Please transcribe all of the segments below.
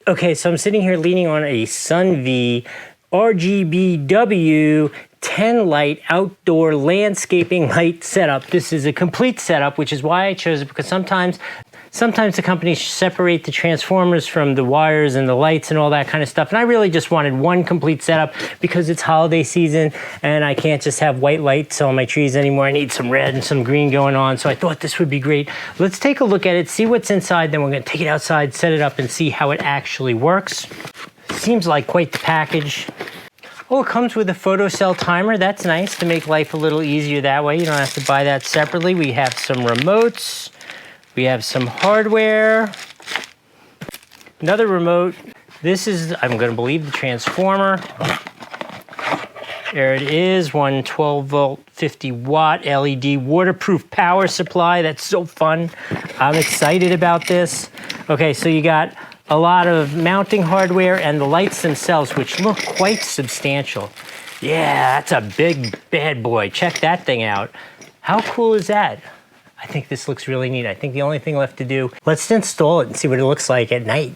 Okay, so I'm sitting here leaning on a SUNVIE RGBW 10 light outdoor landscaping light setup. This is a complete setup, which is why I chose it, because sometimes the companies separate the transformers from the wires and the lights and all that kind of stuff. And I really just wanted one complete setup because it's holiday season and I can't just have white lights on my trees anymore. I need some red and some green going on. So I thought this would be great. Let's take a look at it, see what's inside. Then we're going to take it outside, set it up and see how it actually works. Seems like quite the package. Oh, it comes with a photocell timer. That's nice to make life a little easier that way. You don't have to buy that separately. We have some remotes. We have some hardware, another remote. This is, I'm going to believe, the transformer. There it is, one 12 volt, 50 watt LED waterproof power supply. That's so fun. I'm excited about this. Okay, so you got a lot of mounting hardware and the lights themselves, which look quite substantial. Yeah, that's a big bad boy. Check that thing out. How cool is that? I think this looks really neat. I think the only thing left to do, let's install it and see what it looks like at night.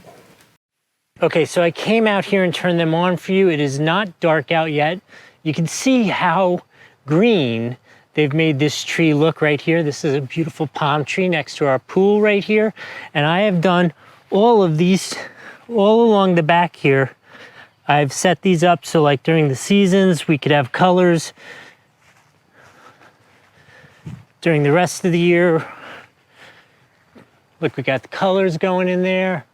Okay, so I came out here and turned them on for you. It is not dark out yet. You can see how green they've made this tree look right here. This is a beautiful palm tree next to our pool right here. And I have done all of these all along the back here. I've set these up so like during the seasons, we could have colors. During the rest of the year, look, we got the colors going in there.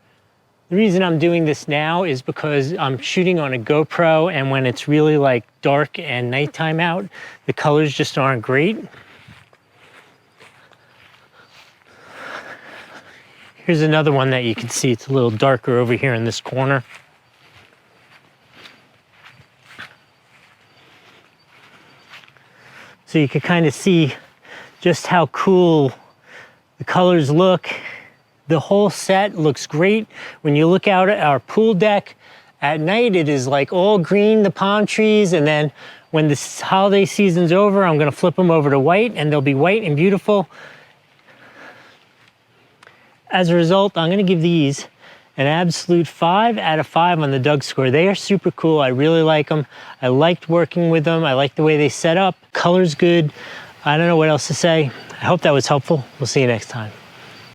The reason I'm doing this now is because I'm shooting on a GoPro, and when it's really like dark and nighttime out, the colors just aren't great. Here's another one that you can see. It's a little darker over here in this corner. So you can kind of see just how cool the colors look. The whole set looks great. When you look out at our pool deck at night, it is like all green, the palm trees, and then when this holiday season's over, I'm gonna flip them over to white and they'll be white and beautiful. As a result, I'm gonna give these an absolute 5 out of 5 on the Doug score. They are super cool. I really like them. I liked working with them. I like the way they set up. Color's good. I don't know what else to say. I hope that was helpful. We'll see you next time.